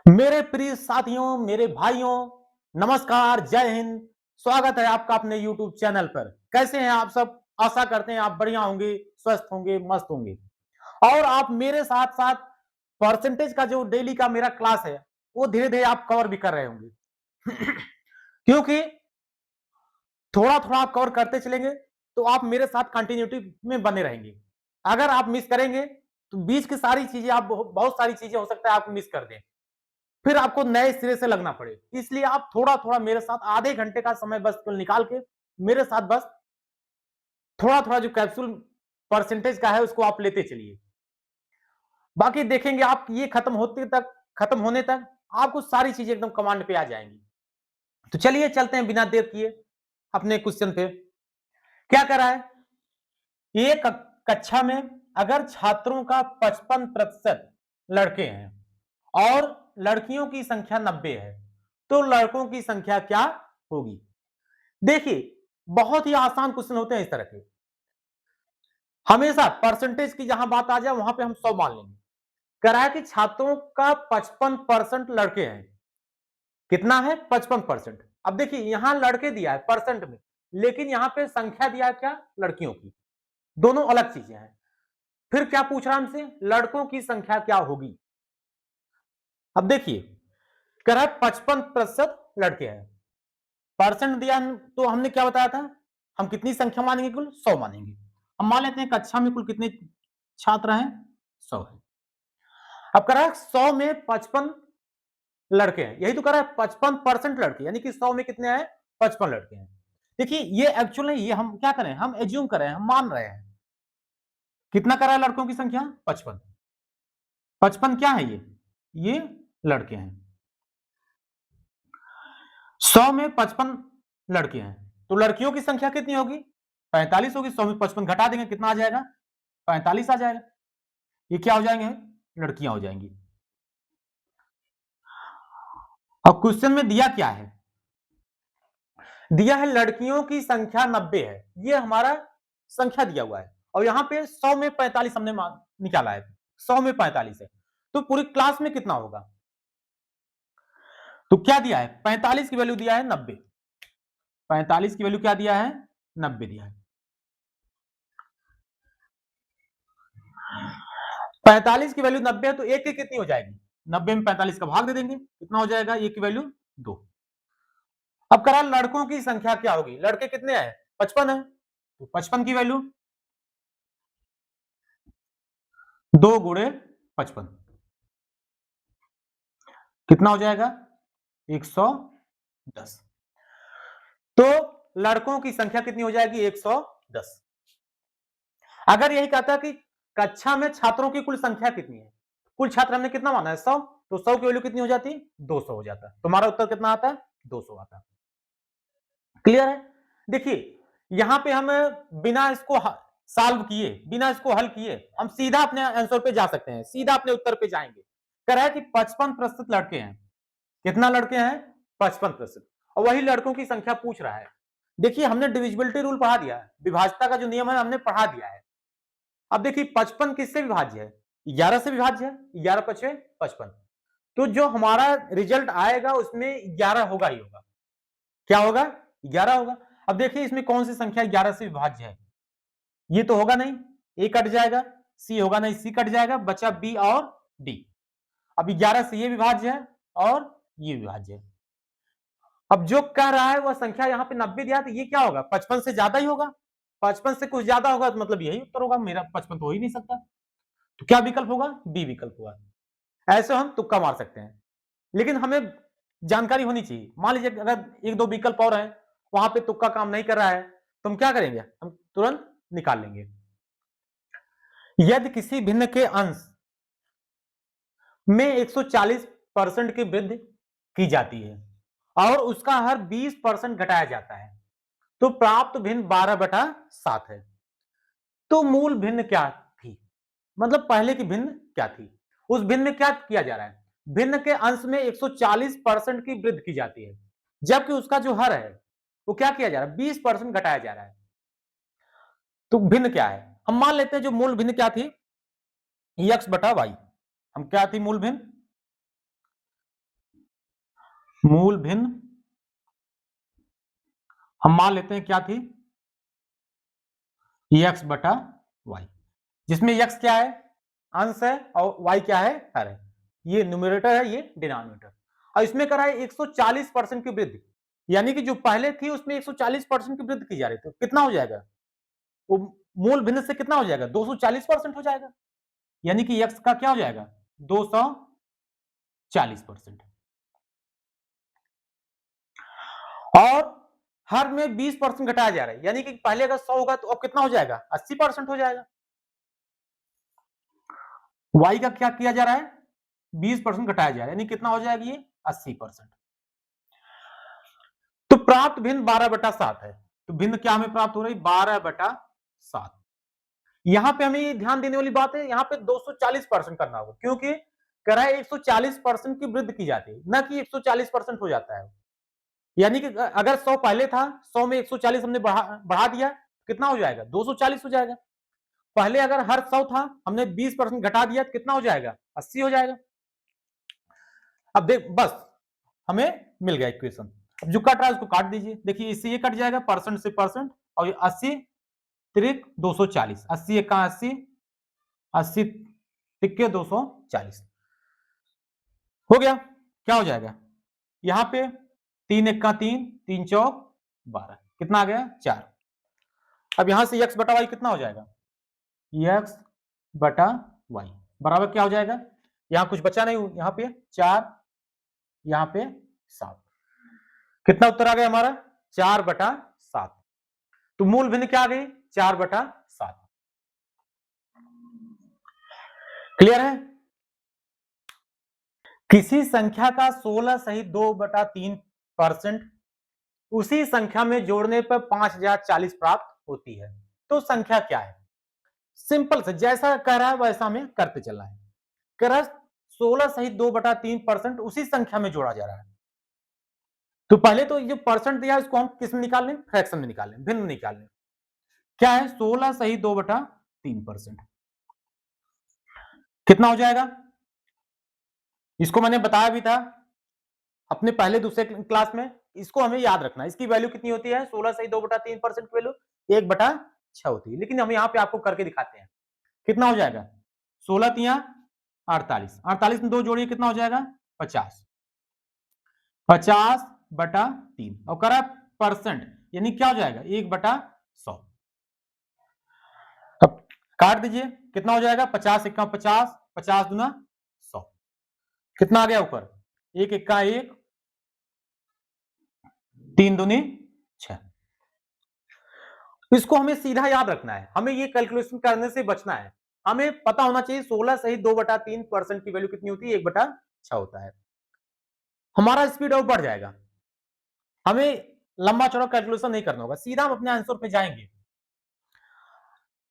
मेरे प्रिय साथियों, मेरे भाइयों, नमस्कार, जय हिंद। स्वागत है आपका अपने YouTube चैनल पर। कैसे हैं आप सब? आशा करते हैं आप बढ़िया होंगे, स्वस्थ होंगे, मस्त होंगे। और आप मेरे साथ-साथ परसेंटेज का जो डेली का मेरा क्लास है, वो धीरे-धीरे आप कवर भी कर रहे होंगे। क्योंकि थोड़ा-थोड़ा आप कवर करते चलेंगे, तो आप मेरे साथ कंटिन्यूटी में बने रहेंगे। अगर आप मिस करेंगे, तो बीच की सारी चीज़ें आप बहुत सारी चीज़ें हो सकता है आप मिस कर दें। फिर आपको नए सिरे से लगना पड़े। इसलिए आप थोड़ा-थोड़ा मेरे साथ आधे घंटे का समय बस केवल निकाल के मेरे साथ बस थोड़ा-थोड़ा जो कैप्सूल परसेंटेज का है उसको आप लेते चलिए। बाकी देखेंगे आप ये खत्म होने तक आपको सारी चीज़ें एकदम कमांड पे आ जाएँगी। तो चलिए चलते हैं बिना देर किए अपने क्वेश्चन पे। क्या करा है? एक कक्षा में अगर छात्रों का 55% लड़के हैं और लड़कियों की संख्या 90 है, तो लड़कों की संख्या क्या होगी? देखिए, बहुत ही आसान क्वेश्चन होते हैं इस तरह के। हमेशा परसेंटेज की जहां बात आ जाए वहां पे हम 100 मान लेंगे। कह रहा है कि छात्रों का 55% लड़के हैं। कितना है? 55%। अब देखिए यहां लड़के दिया है परसेंट में, लेकिन यहां पे संख्या दिया है क्या? लड़कियों की। दोनों अलग चीजें हैं। फिर क्या पूछ रहा है हमसे? लड़कों की संख्या क्या होगी? अब देखिए, कह रहा है 55% लड़के हैं। परसेंट दिया तो हमने क्या बताया था? हम कितनी संख्या मानेंगे? कुल 100 मानेंगे। हम मान लेते हैं कक्षा में कुल कितने छात्र हैं? 100 है। अब कह रहा है 100 में 55 लड़के हैं। यही तो कह रहा है 55% लड़के, यानी कि 100 में कितने हैं? 55 लड़के हैं। देखिए ये एक्चुअल नहीं, ये हम क्या करें? हम एज्यूम कर रहे हैं, हम मान रहे हैं। कितना कर रहा है लड़कों की संख्या? 55। 55 क्या है ये? ये लड़के हैं। 100 में 55 लड़के हैं, तो लड़कियों की संख्या कितनी होगी? 45 होगी। 100 में 55 घटा देंगे, कितना आ जाएगा? 45 आ जाएगा। ये क्या हो जाएंगे? लड़कियां हो जाएंगी। अब क्वेश्चन में दिया क्या है? दिया है लड़कियों की संख्या 90 है। ये हमारा संख्या दिया हुआ है और यहां पे 100 में 45 हमने निकाला है। 100 में 45 है, तो पूरी क्लास में कितना होगा? तो क्या दिया है? 45 की वैल्यू दिया है 90। 45 की वैल्यू क्या दिया है? 90 दिया है। 45 की वैल्यू 90 है, तो एक की कितनी हो जाएगी? 90 में 45 का भाग दे देंगे, कितना हो जाएगा? एक की वैल्यू 2। अब करा लड़कों की संख्या क्या होगी? लड़के कितने हैं? 55 है, तो 55 की वैल्यू 2 गुणे 55 कितना हो जाएगा? 110। तो लड़कों की संख्या कितनी हो जाएगी? 110। अगर यही कहता कि कक्षा में छात्रों की कुल संख्या कितनी है? कुल छात्र हमने कितना माना है? 100। तो 100 की वैल्यू कितनी हो जाती? 200 हो जाता। तुम्हारा उत्तर कितना आता है? 200 आता। क्लियर है? देखिए, यहां पे हम बिना इसको सॉल्व किए, बिना इसको हल किए, हम सीधा अपने आंसर पे जा सकते हैं, सीधा अपने उत्तर पे जाएंगे। कह रहा है कि 55% लड़के हैं। कितना लड़के हैं? 55%। और वही लड़कों की संख्या पूछ रहा है। देखिए हमने डिविजिबिलिटी रूल पढ़ा दिया है, विभाज्यता का जो नियम है हमने पढ़ा दिया है। अब देखिए 55 किससे विभाज्य है? 11 से विभाज्य है। 11 पचे 55। तो जो हमारा रिजल्ट आएगा उसमें 11 होगा ही होगा। क्या होगा? 11 होगा। अब देखिए इसमें कौन सी संख्या 11 से विभाज्य है? ये तो होगा नहीं, ए कट जाएगा, सी होगा नहीं, सी कट जाएगा, बचा बी और डी। अब 11 से ये विभाज्य है और ये विभाज्य है। अब जो कह रहा है वह संख्या यहाँ पे 90 दिया, तो ये क्या होगा? 55 से ज्यादा ही होगा। 55 से कुछ ज्यादा होगा तो मतलब यही उत्तर होगा। मेरा 55 तो हो ही नहीं सकता। तो क्या विकल्प होगा? बी विकल्प होगा। ऐसे हम तुक्का मार सकते हैं, लेकिन हमें जानकारी होनी चाहिए। मान लीजिए अगर एक दो विकल्प और है, वहां पे तुक्का काम नहीं कर रहा है, तो हम क्या करेंगे? हम तुरंत निकाल लेंगे। यदि किसी भिन्न के अंश में 140% की वृद्धि की जाती है और उसका हर 20% घटाया जाता है, तो प्राप्त भिन्न 12/7 है। तो मूल भिन्न क्या थी? मतलब पहले की भिन्न क्या थी? उस भिन्न में क्या किया जा रहा है? भिन्न के अंश में 140% की वृद्धि की जाती है, जबकि उसका जो हर है वो क्या किया जा रहा है? 20% घटाया जा रहा है। तो भिन्न क्या है? हम मान लेते हैं जो मूल भिन्न क्या थी? x/y। हम क्या थी मूल भिन्न? मूल भिन्न हम मान लेते हैं क्या थी, x बटा वाई, जिसमें x क्या है, अंश है, और y क्या है, हर है। ये न्यूमरेटर है, ये डिनोमिनेटर। और इसमें करा है 140% की वृद्धि, यानी कि जो पहले थी उसमें 140% की वृद्धि की जा रही थी। कितना हो जाएगा, वो मूल भिन्न से कितना हो जाएगा, 240% हो जाएगा, यानी कि x का क्या हो जाएगा, 240%। और हर में 20% घटाया जा रहा है, यानी कि पहले अगर 100 होगा तो अब कितना हो जाएगा, 80% हो जाएगा। y का क्या किया जा रहा है, 20% घटाया जा रहा है, यानी कितना हो जाएगा ये 80%। तो प्राप्त भिन्न 12/7 है। तो भिन्न क्या हमें प्राप्त हो रही, 12/7। यहां पे हमें ये ध्यान देने वाली बात है, यहां पे 240% करना होगा, क्योंकि कह रहा है 140% की वृद्धि की जाती है, न कि 140% हो जाता है। यानी कि अगर 100 पहले था, 100 में 140 हमने बढ़ा दिया, कितना हो जाएगा, 240 हो जाएगा। पहले अगर हर 100 था, हमने 20% घटा दिया, कितना हो जाएगा, 80 हो जाएगा। अब देख, बस हमें मिल गया इक्वेशन। अब जो कट रहा है उसको काट दीजिए, देखिए इससे ये कट जाएगा, परसेंट से परसेंट, और ये 80 त्रिक 240, 80 एक 80, 80 तिक्के 240 हो गया। क्या हो जाएगा, यहां पे 3 एक 3, 3 चौक 12, कितना आ गया, 4। अब यहां से x बटा वाई कितना हो जाएगा, x बटा वाई बराबर क्या हो जाएगा, यहां कुछ बचा नहीं, यहां पे 4, यहां पे 7, कितना उत्तर आ गया हमारा, 4/7। तो मूल भिन्न क्या आ गई, 4/7। क्लियर है। किसी संख्या का 16 सहित 2/3% उसी संख्या में जोड़ने पर 5040 प्राप्त होती है, तो संख्या क्या है। सिंपल से जैसा कह रहा है वैसा हमें करते चलना है। कह रहा है 16 सहित 2/3% उसी संख्या में जोड़ा जा रहा है। तो पहले तो ये परसेंट दिया है, इसको हम किस में निकाल लें, फ्रैक्शन में निकाल लें, भिन्न में निकाल लें। क्या है, 16 सहित 2/3%, कितना हो जाएगा, इसको मैंने बताया भी था अपने पहले दूसरे क्लास में। इसको हमें याद रखना है, इसकी वैल्यू कितनी होती है, 16 सही 2/3% की वैल्यू 1/6 होती है। लेकिन हम यहाँ पे आपको करके दिखाते हैं, कितना हो जाएगा, 16 तिया 48, 48 में 2 जोड़िए, कितना हो जाएगा, 50, 50/3, और करा परसेंट, यानी क्या हो जाएगा, 1/100। अब काट दीजिए, कितना हो जाएगा, 50 एक 50, 50 दूना 100, कितना आ गया ऊपर, 1 एक 1, 3 दूनी 6। इसको हमें सीधा याद रखना है, हमें ये कैलकुलेशन करने से बचना है। हमें पता होना चाहिए 16 सही 2/3% की वैल्यू कितनी होती है, 1/6 होता है। हमारा स्पीड और बढ़ जाएगा, हमें लंबा चौड़ा कैलकुलेशन नहीं करना होगा, सीधा हम अपने आंसर पे जाएंगे।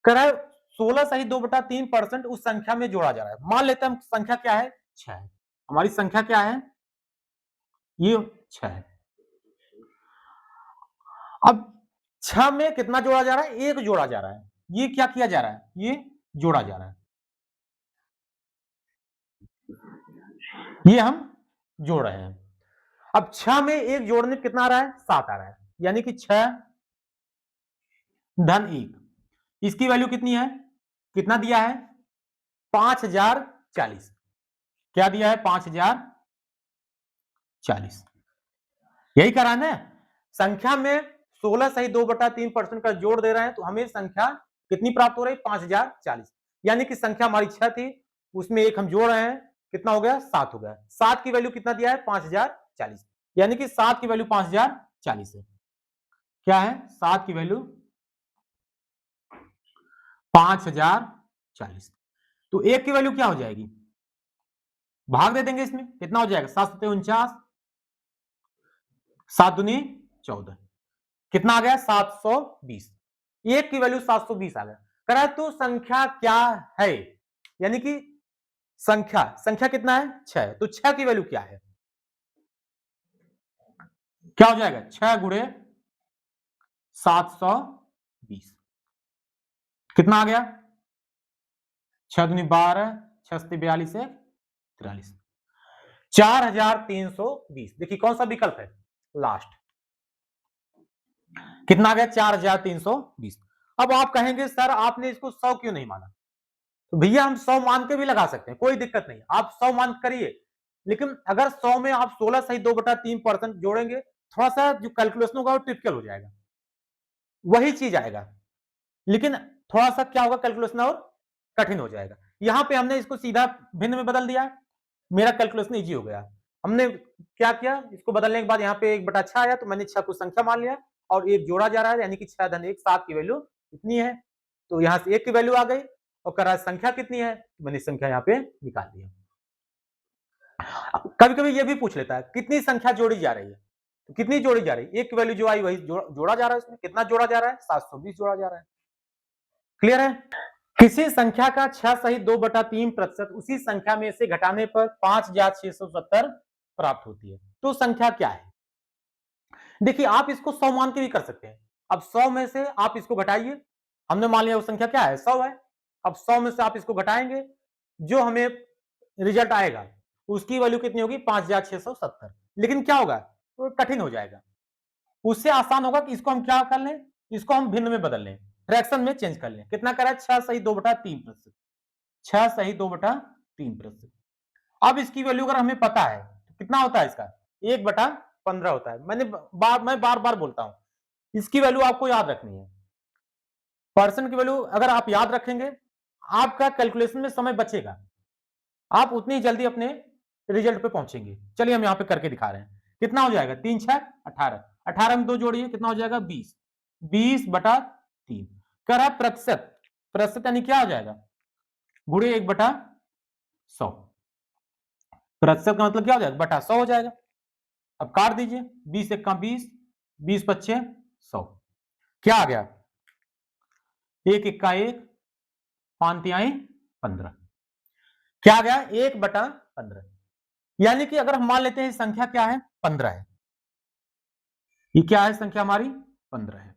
कह 16 सही 2/3% उस संख्या में जोड़ा जा रहा है। मान लेते हैं हम संख्या क्या है, 6 है, हमारी संख्या क्या है, ये 6 है। अब 6 में कितना जोड़ा जा रहा है, 1 जोड़ा जा रहा है। ये क्या किया जा रहा है, ये जोड़ा जा रहा है, ये हम जोड़ रहे हैं। अब 6 में 1 जोड़ने कितना आ रहा है, 7 आ रहा है, यानी कि 6 धन 1, इसकी वैल्यू कितनी है, कितना दिया है, 5040, क्या दिया है, 5040, यही करा है ना। संख्या में 16 सही 2/3% का जोड़ दे रहे हैं, तो हमें संख्या कितनी प्राप्त हो रही है, 5040, यानी कि संख्या हमारी 6 थी, उसमें 1 हम जोड़ रहे हैं, कितना हो गया, 7 हो गया। 7 की वैल्यू कितना दिया है, 5040, यानी कि 7 की वैल्यू 5040 है। क्या है, 7 की वैल्यू 5040, तो 1 की वैल्यू क्या हो जाएगी, भाग दे देंगे इसमें, कितना हो जाएगा, 7×49, 7 दूनी 14, कितना आ गया, 720, 1 की वैल्यू 720 आ गया। कह रहा है तो संख्या क्या है, यानी कि संख्या संख्या कितना है, 6, तो 6 की वैल्यू क्या है, क्या हो जाएगा, 6 गुणे 720, कितना आ गया, 6 दूनी 12, 6 42, 43, 4320। देखिए कौन सा विकल्प है लास्ट, कितना आ गया 4320। अब आप कहेंगे सर आपने इसको 100 क्यों नहीं माना, तो भैया हम 100 मान के भी लगा सकते हैं, कोई दिक्कत नहीं, आप 100 मान करिए, लेकिन अगर 100 में आप 16 सही 2/3% जोड़ेंगे, थोड़ा सा जो कैलकुलेशन होगा वो टिपिकल हो जाएगा, वही चीज आएगा, लेकिन थोड़ा सा क्या होगा कैलकुलेशन और कठिन हो जाएगा। यहां पे हमने इसको सीधा भिन्न में बदल दिया, मेरा कैलकुलेशन इजी हो गया। हमने क्या किया, इसको बदलने के बाद यहाँ पे 1/6 आया, तो मैंने 6 को संख्या मान लिया और 1 जोड़ा जा रहा है, यानी कि 6 धन 1 7 की वैल्यू इतनी है, तो यहाँ से 1 की वैल्यू आ गई और कह रहा है संख्या कितनी है, मैंने संख्या यहाँ पे निकाल दिया। कभी कभी ये भी पूछ लेता है कितनी संख्या जोड़ी जा रही है, तो कितनी जोड़ी जा रही है, 1 की वैल्यू जो आई वही जोड़ा जा रहा है, उसमें कितना जोड़ा जा रहा है, 720 जोड़ा जा रहा है। क्लियर है। किसी संख्या का 6 सही 2/3% उसी संख्या में से घटाने पर 5,670 प्राप्त होती है, तो संख्या क्या है। देखिए आप इसको 100 मान के भी कर सकते हैं, अब 100 में से आप इसको घटाइए, हमने मान लिया वो संख्या क्या है 100 है, अब 100 में से आप इसको घटाएंगे, जो हमें रिजल्ट आएगा उसकी वैल्यू कितनी होगी 5,670। लेकिन क्या होगा, तो कठिन हो जाएगा, उससे आसान होगा कि इसको हम क्या कर लें, इसको हम भिन्न में बदल लें, फ्रैक्शन में चेंज कर लें। कितना करा है 6 सही 2/3%, 6 सही 2/3%। अब इसकी वैल्यू अगर हमें पता है तो कितना होता है इसका 1/15 होता है। मैं बार बार बोलता हूं, इसकी वैल्यू आपको याद रखनी है, परसेंट की वैल्यू अगर आप याद रखेंगे आपका कैलकुलेशन में समय बचेगा, आप उतनी जल्दी अपने रिजल्ट पे पहुंचेंगे। चलिए हम यहां पे करके दिखा रहे हैं, कितना हो जाएगा 3 6 18, 18 में 2 जोड़िए कितना हो जाएगा 20, 20/3 कर रहा प्रतिशत, प्रतिशत यानी क्या हो जाएगा गुणे 1/100, प्रतिशत का मतलब क्या हो जाएगा बटा 100 हो जाएगा। अब काट दीजिए 20 1 का 20, 20 25 100, क्या आ गया 1 1 का 1, 5 तिहाई 15, क्या आ गया 1/15, यानी कि अगर हम मान लेते हैं संख्या क्या है 15 है, ये क्या है संख्या हमारी 15 है,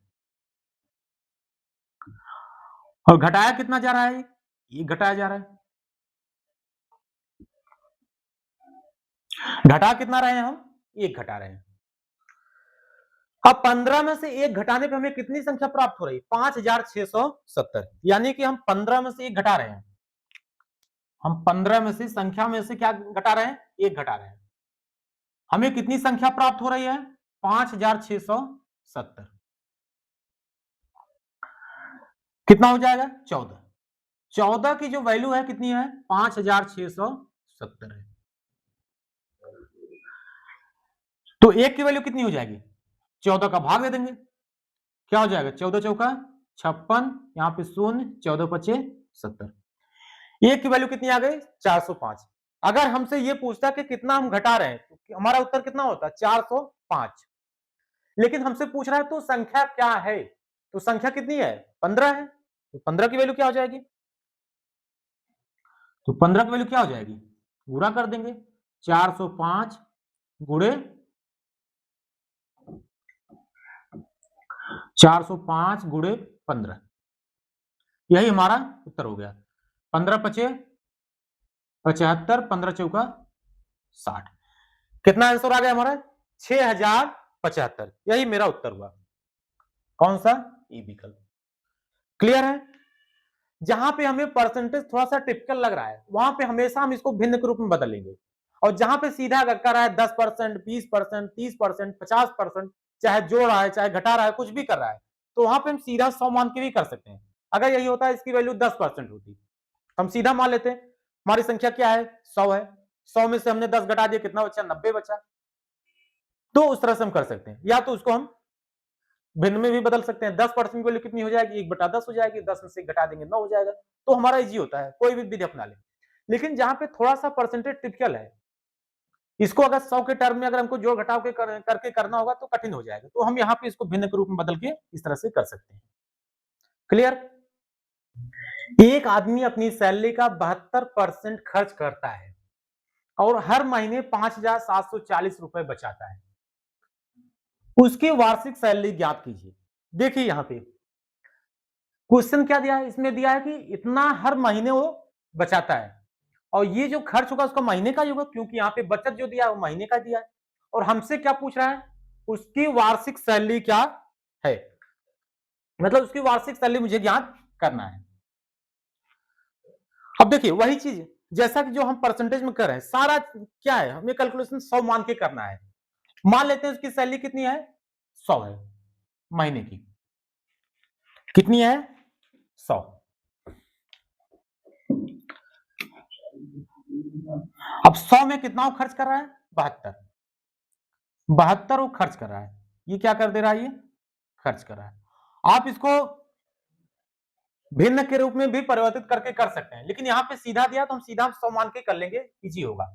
और घटाया कितना जा रहा है, ये घटाया जा रहा है, घटा कितना रहे हैं हम 1 घटा रहे हैं। अब 15 में से 1 घटाने पे हमें कितनी संख्या प्राप्त हो रही है 5,670, यानी कि हम 15 में से 1 घटा रहे हैं, हम 15 में से संख्या में से क्या घटा रहे हैं 1 घटा रहे हैं, हमें कितनी संख्या प्राप्त हो रही है 5,670, कितना हो जाएगा 14, 14 की जो वैल्यू है कितनी है 5,670 है, तो 1 की वैल्यू कितनी हो जाएगी 14 का भाग दे देंगे, क्या हो जाएगा 14 चौका 56, यहां पे 0, 14 पचे 70, 1 की वैल्यू कितनी आ गई 405। अगर हमसे ये पूछता कि कितना हम घटा रहे हैं तो हमारा उत्तर कितना होता 405, लेकिन हमसे पूछ रहा है तो संख्या क्या है, तो संख्या कितनी है 15 है, तो 15 की वैल्यू क्या हो जाएगी, तो 15 की वैल्यू क्या हो जाएगी गुणा कर देंगे 405 गुणे 405 गुणे 15, यही हमारा उत्तर हो गया 15 पचे 75, 15 चौका 60, कितना आंसर आ गया हमारा 6,075, यही मेरा उत्तर हुआ, कौन सा ई विकल्प। क्लियर है। जहां पे हमें परसेंटेज थोड़ा सा टिपिकल लग रहा है वहां पे हमेशा हम इसको भिन्न के रूप में बदल लेंगे, और जहां पे सीधा कर रहा है 10%, 20%, 30%, 50%, चाहे जोड़ रहा है चाहे घटा रहा है कुछ भी कर रहा है, तो वहां पे हम सीधा 100 मान के भी कर सकते हैं। अगर यही होता है इसकी वैल्यू 10% होती, हम सीधा मान लेते हैं हमारी संख्या क्या है 100 है, 100 में से हमने 10 घटा दिया कितना बचा 90 बचा, तो उस तरह से हम कर सकते हैं, या तो उसको हम भिन्न में भी बदल सकते हैं, 10% की वैल्यू कितनी हो जाएगी 1/10 हो जाएगी, 10 में से घटा देंगे 9 हो जाएगा, तो हमारा इजी होता है, कोई भी विधि अपना ले। लेकिन जहां पे थोड़ा सा परसेंटेज टिपिकल है, इसको अगर 100 के टर्म में अगर हमको जोड़ घटाव के करके करना होगा तो कठिन हो जाएगा, तो हम यहाँ पे इसको भिन्न के रूप में बदल के इस तरह से कर सकते हैं। क्लियर। एक आदमी अपनी सैलरी का 72% खर्च करता है और हर महीने 5,740 रुपए बचाता है, उसकी वार्षिक सैलरी ज्ञात कीजिए। देखिए यहां पे क्वेश्चन क्या दिया है, इसमें दिया है कि इतना हर महीने वो बचाता है, और ये जो खर्च होगा उसका महीने का ही होगा, क्योंकि यहाँ पे बचत जो दिया है वो महीने का दिया है। और हमसे क्या पूछ रहा है, उसकी वार्षिक सैलरी क्या है, मतलब उसकी वार्षिक सैलरी मुझे ज्ञात करना है। अब देखिए वही चीज जैसा कि जो हम परसेंटेज में कर रहे हैं, सारा क्या है, हमें कैलकुलेशन 100 मान के करना है। मान लेते हैं उसकी सैलरी कितनी है, 100 है महीने की, कितनी है, 100। अब 100 में कितना वो खर्च कर रहा है, 72। 72 वो खर्च कर रहा है, ये क्या कर दे रहा है, ये खर्च कर रहा है। आप इसको भिन्न के रूप में भी परिवर्तित करके कर सकते हैं, लेकिन यहाँ पे सीधा दिया तो हम सीधा 100 मान के कर लेंगे, इजी होगा।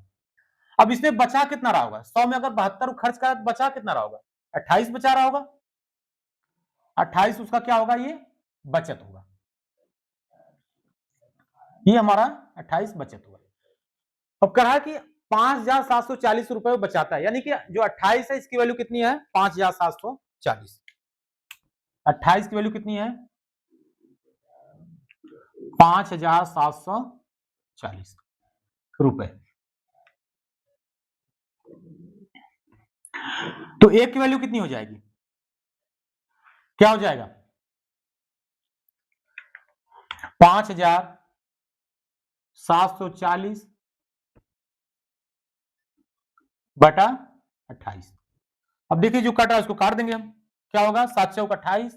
अब इसमें बचा कितना रहा होगा, 100 में अगर 72 खर्च करा तो बचा कितना रहा होगा, 28 बचा रहा होगा। 28 उसका क्या होगा, ये बचत होगा, ये हमारा 28 बचत होगा। अब कहा कि 5,740 रुपए बचाता है, यानी कि जो 28 है इसकी वैल्यू कितनी है, 5,740। 28 की वैल्यू कितनी है, 5,740 रुपए। तो एक की वैल्यू कितनी हो जाएगी, क्या हो जाएगा, 5,740 बटा 28। अब देखिए जो कटा उसको काट देंगे हम, क्या होगा, 7 चौक 28,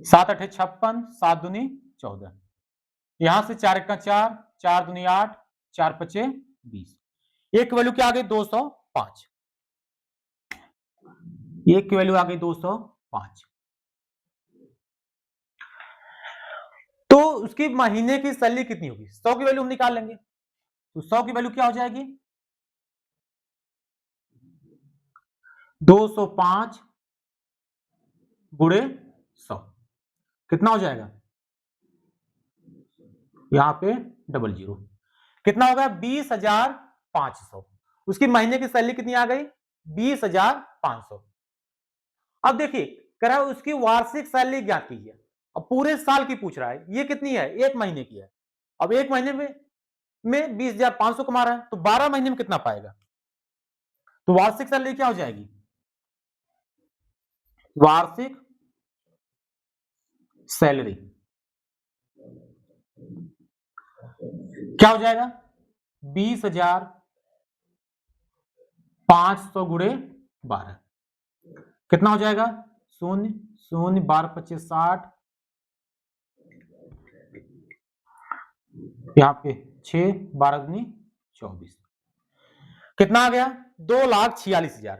7 अठे 56, 7 दूनी 14, यहां से 4 एक 4, 4 दूनी 8, 4 पचे 20। एक की वैल्यू क्या आ गई, 205। एक की वैल्यू आ गई 205। तो उसकी महीने की सैलरी कितनी होगी, 100 की वैल्यू हम निकाल लेंगे, तो 100 की वैल्यू क्या हो जाएगी, 205 गुणे 100, कितना हो जाएगा, यहां पे 00, कितना होगा, 20,500। उसकी महीने की सैलरी कितनी आ गई, 20,500। अब देखिए कह रहा है उसकी वार्षिक सैलरी ज्ञात कीजिए, अब पूरे साल की पूछ रहा है, ये कितनी है, एक महीने की है। अब एक महीने में 20,500 कमा रहा है, तो 12 महीने में कितना पाएगा, तो वार्षिक सैलरी क्या हो जाएगी, वार्षिक सैलरी क्या हो जाएगा, 20,500 गुणे 12, कितना हो जाएगा, 0 0 12 25 60, यहां पे 6 12 दूनी 24, कितना आ गया, 2,46,000।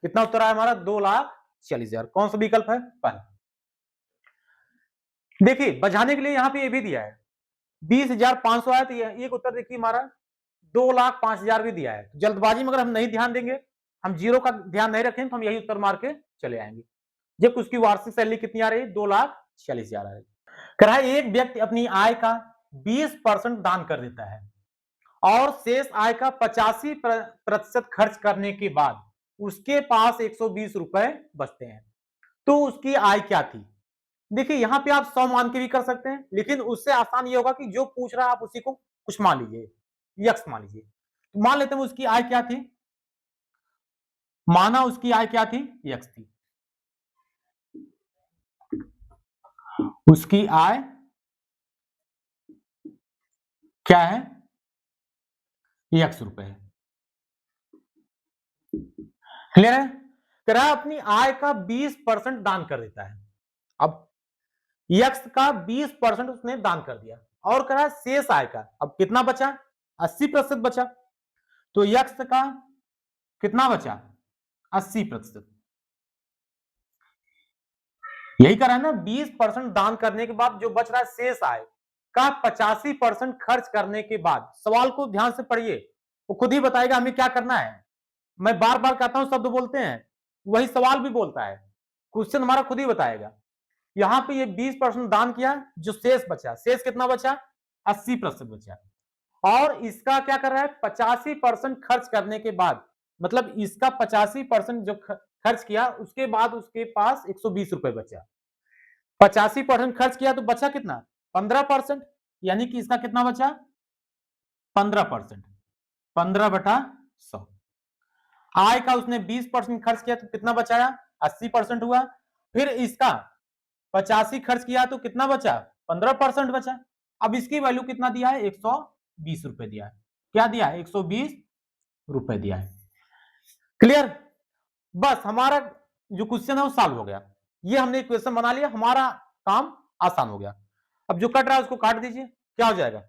कितना उत्तर आया हमारा, 2,46,000। कौन सा विकल्प है, पहला। देखिए बजाने के लिए यहां पे ये भी दिया है, 20,500 आया, तो एक उत्तर देखिए हमारा 2,05,000 भी दिया है। जल्दबाजी में अगर हम नहीं ध्यान देंगे, हम जीरो का ध्यान नहीं रखें, तो हम यही उत्तर मार के चले आएंगे। जब उसकी वार्षिक सैलरी कितनी आ रही है, 2,46,000 आ रही है। कह रहा है एक व्यक्ति अपनी आय का 20% दान कर देता है और शेष आय का 85% खर्च करने के बाद उसके पास 120 रुपए बचते हैं, तो उसकी आय क्या थी। देखिए यहां पे आप 100 मान के भी कर सकते हैं, लेकिन उससे आसान ये होगा कि जो पूछ रहा है आप उसी को कुछ मान लीजिए, यक्स मान लीजिए। तो मान लेते हैं उसकी आय क्या थी, माना उसकी आय क्या थी, यक्स थी। उसकी आय क्या है, यक्स रुपए है। क्लियर है, कह रहा है अपनी आय का 20% दान कर देता है। अब यक्स का 20% उसने दान कर दिया, और कह रहा है शेष आय का अब कितना बचा, 80% बचा। तो यक्स का कितना बचा, 80%। यही कह रहा है ना, 20% दान करने के बाद जो बच रहा है शेष आय का 85% खर्च करने के बाद, सवाल को ध्यान से पढ़िए, वो खुद ही बताएगा हमें क्या करना है। मैं बार बार कहता हूं शब्द बोलते हैं, वही सवाल भी बोलता है, क्वेश्चन हमारा खुद ही बताएगा। यहां पे ये 20% दान किया, जो शेष बचा, शेष कितना बचा, 80% बचा। और इसका क्या कर रहा है, 85% खर्च करने के बाद, मतलब इसका 85% जो खर्च किया उसके बाद उसके पास 120 रुपए बचा। 85% खर्च किया तो बचा कितना, 15%। यानी कि इसका कितना बचा 15%, 15/100। आय का उसने 20% खर्च किया तो कितना बचाया 80% हुआ। फिर इसका 85 खर्च किया तो कितना बचा 15% बचा। अब इसकी वैल्यू कितना दिया है 120 रुपए दिया है। क्या दिया है 120 रुपए दिया है। क्लियर। बस हमारा जो क्वेश्चन है वो सॉल्व हो गया। ये हमने क्वेश्चन बना लिया, हमारा काम आसान हो गया। अब जो कट रहा है उसको काट दीजिए, क्या हो जाएगा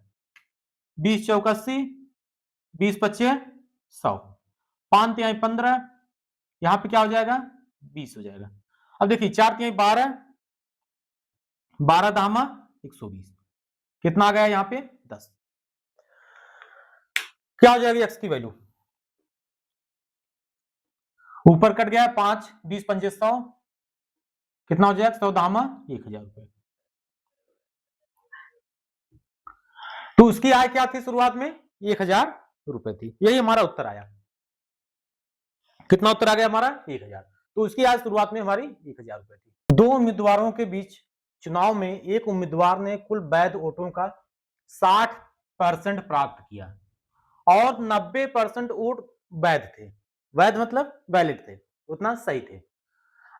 20 चौक 80, 20 पच्चे 100, 5 तिहाई 15, यहां पे क्या हो जाएगा 20 हो जाएगा। अब देखिए 4 तिहाई 12, 12 दामा 120, कितना आ गया यहां पे 10। क्या हो जाएगी एक्स की वैल्यू, ऊपर कट गया 5, 20 पंजे 100, कितना हो जाएगा 100 दामा 1000 रुपए। तो उसकी आय क्या थी शुरुआत में 1000 रुपए थी। यही हमारा उत्तर आया। कितना उत्तर आ गया हमारा 1000। तो उसकी आय शुरुआत में हमारी 1000 रुपए थी। दो उम्मीदवारों के बीच चुनाव में एक उम्मीदवार ने कुल वैध वोटों का 60% प्राप्त किया और 90% वोट वैध थे। वैध मतलब वैलिड थे, उतना सही थे।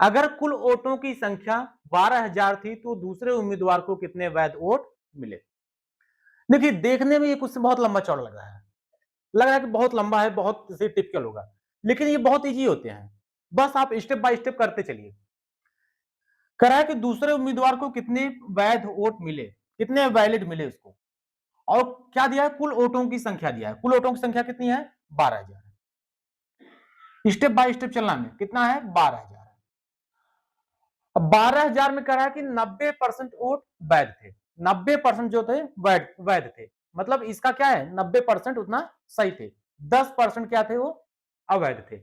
अगर कुल वोटों की संख्या 12,000 थी तो दूसरे उम्मीदवार को कितने वैध वोट मिले। देखिए देखने में ये क्वेश्चन बहुत लंबा चौड़ा लग रहा है कि बहुत लंबा है, बहुत टिपिकल होगा, लेकिन ये बहुत इजी होते हैं। बस आप स्टेप बाय स्टेप करते चलिए। कह रहा है कि दूसरे उम्मीदवार को कितने वैध वोट मिले, कितने वैलिड मिले उसको, और क्या दिया है कुल वोटों की संख्या दिया है। कुल वोटों की संख्या कितनी है 12,000। स्टेप बाय स्टेप चलना में कितना है 12,000। अब 12,000 में कह रहा है कि 90% वोट वैध थे, 90% जो थे वैध थे, मतलब इसका क्या है 90% उतना सही थे, 10% क्या थे वो अवैध थे,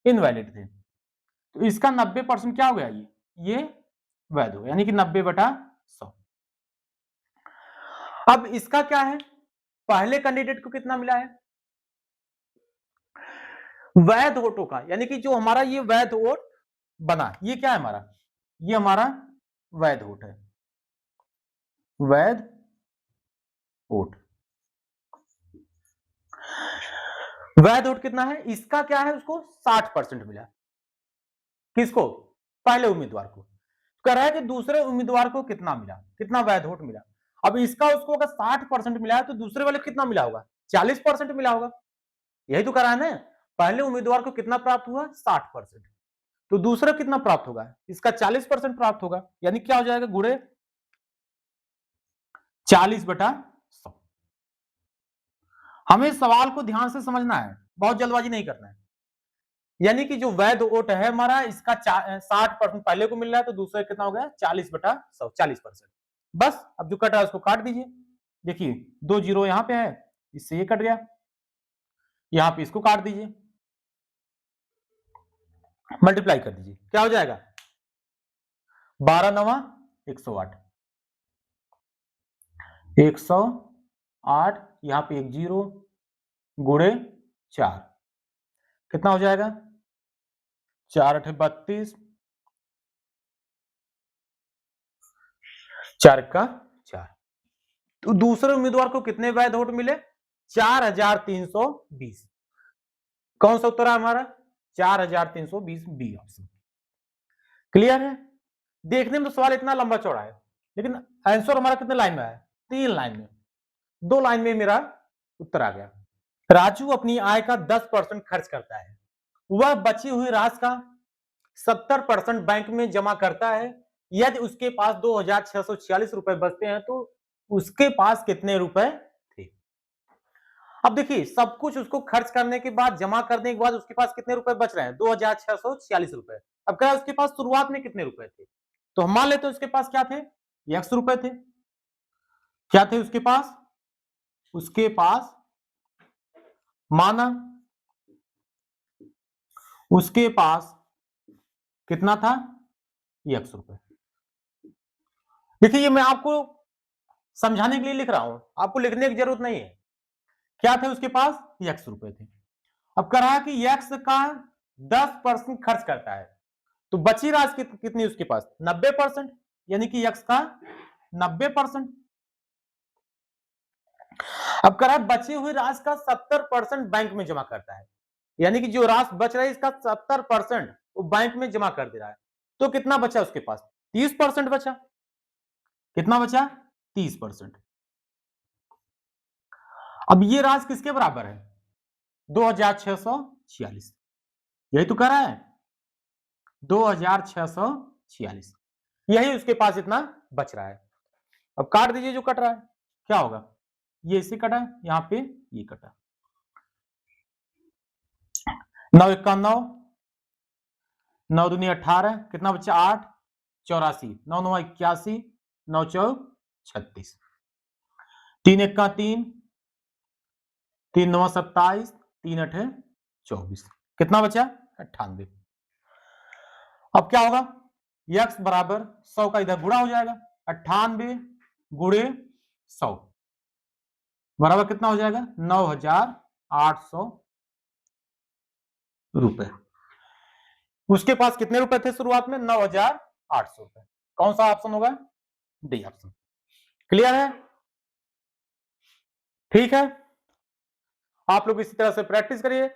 इनवैलिड थे। तो इसका 90% क्या हो गया ये वैध हो गया, यानी कि 90/100। अब इसका क्या है पहले कैंडिडेट को कितना मिला है वैध वोटों का, यानी कि जो हमारा ये वैध वोट बना ये क्या है हमारा, ये हमारा वैध वोट है, वैध वोट। वैध वोट कितना है इसका क्या है उसको 60% मिला। किसको पहले उम्मीदवार को। कह रहा है कि दूसरे उम्मीदवार को कितना मिला, कितना वैध वोट मिला। अब इसका उसको अगर 60% मिला है तो दूसरे वाले कितना मिला होगा 40% मिला होगा। यही तो कह रहा है ना, पहले उम्मीदवार को कितना प्राप्त हुआ 60%, तो दूसरा कितना प्राप्त होगा इसका 40% प्राप्त होगा, यानी क्या हो जाएगा गुणे 40/100। हमें सवाल को ध्यान से समझना है, बहुत जल्दबाजी नहीं करना है। यानी कि जो वैध वोट है हमारा इसका 60% पहले को मिल रहा है तो दूसरा कितना हो गया 40/100, 40%। बस अब जो कट रहा है उसको काट दीजिए। देखिए 2 जीरो यहां पे है, इससे ये कट गया, यहां पे इसको काट दीजिए, मल्टीप्लाई कर दीजिए, क्या हो जाएगा 12 9 108, 108 यहां पे एक जीरो गुणे 4, कितना हो जाएगा 4 8 32, 4 का 4। तो दूसरे उम्मीदवार को कितने वैध वोट मिले 4320। कौन सा उत्तर है हमारा 4320 बी ऑप्शन। क्लियर है। देखने में तो सवाल इतना लंबा चौड़ा है, लेकिन आंसर हमारा कितने लाइन में है 3 लाइन में, 2 लाइन में मेरा उत्तर आ गया। राजू अपनी आय का 10% खर्च करता है, वह बची हुई राशि का 70% बैंक में जमा करता है। यदि उसके पास 2,646 रुपए बचते हैं तो उसके पास कितने रुपए थे। अब देखिए सब कुछ उसको खर्च करने के बाद जमा करने के बाद उसके पास कितने रुपए बच रहे हैं 2,646 रुपए। अब क्या उसके पास शुरुआत में कितने रुपए थे, तो हम मान लेते हैं उसके पास क्या थे x रुपए थे। क्या थे उसके पास माना उसके पास कितना था x रुपए। देखिए ये मैं आपको समझाने के लिए लिख रहा हूं, आपको लिखने की जरूरत नहीं है। क्या थे उसके पास x रुपए थे। अब कह रहा है कि x का 10% खर्च करता है तो बची राशि कितनी उसके पास 90%, यानी कि x का 90%। अब कह रहा है बची हुई राशि का 70% बैंक में जमा करता है, यानी कि जो राशि बच रही है इसका 70% वो बैंक में जमा कर दे रहा है। तो कितना बचा उसके पास? 30% बचा। कितना बचा? 30%। अब ये राशि किसके बराबर है? 2646। यही तो कह रहा है 2646। यही उसके पास इतना बच रहा है। अब काट दीजिए जो कट रहा है, क्या होगा? ये इससे कटा, यहां पे ये कटा। 9 1 9, 9 दूनी 18, कितना बचा? 8, 84, 9 9 81, 9 4 36, 3 1 3, 3 9 27, 3 8 24, कितना बचा? 98। अब क्या होगा? x बराबर 100 का इधर गुणा हो जाएगा, 98 गुणे 100 बराबर कितना हो जाएगा? 9800 रुपए। उसके पास कितने रुपए थे शुरुआत में? 9800 रुपए। कौन सा ऑप्शन होगा? D option. क्लियर है? ठीक है, आप लोग इसी तरह से प्रैक्टिस करिए।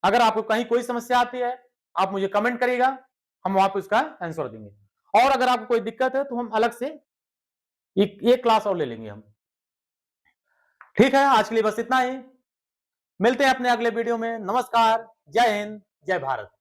अगर आपको कहीं कोई समस्या आती है आप मुझे कमेंट करिएगा, हम वहां पर उसका आंसर देंगे। और अगर आपको कोई दिक्कत है तो हम अलग से एक क्लास और ले लेंगे हम। ठीक है, आज के लिए बस इतना ही। मिलते हैं अपने अगले वीडियो में। नमस्कार, जय हिंद, जय भारत।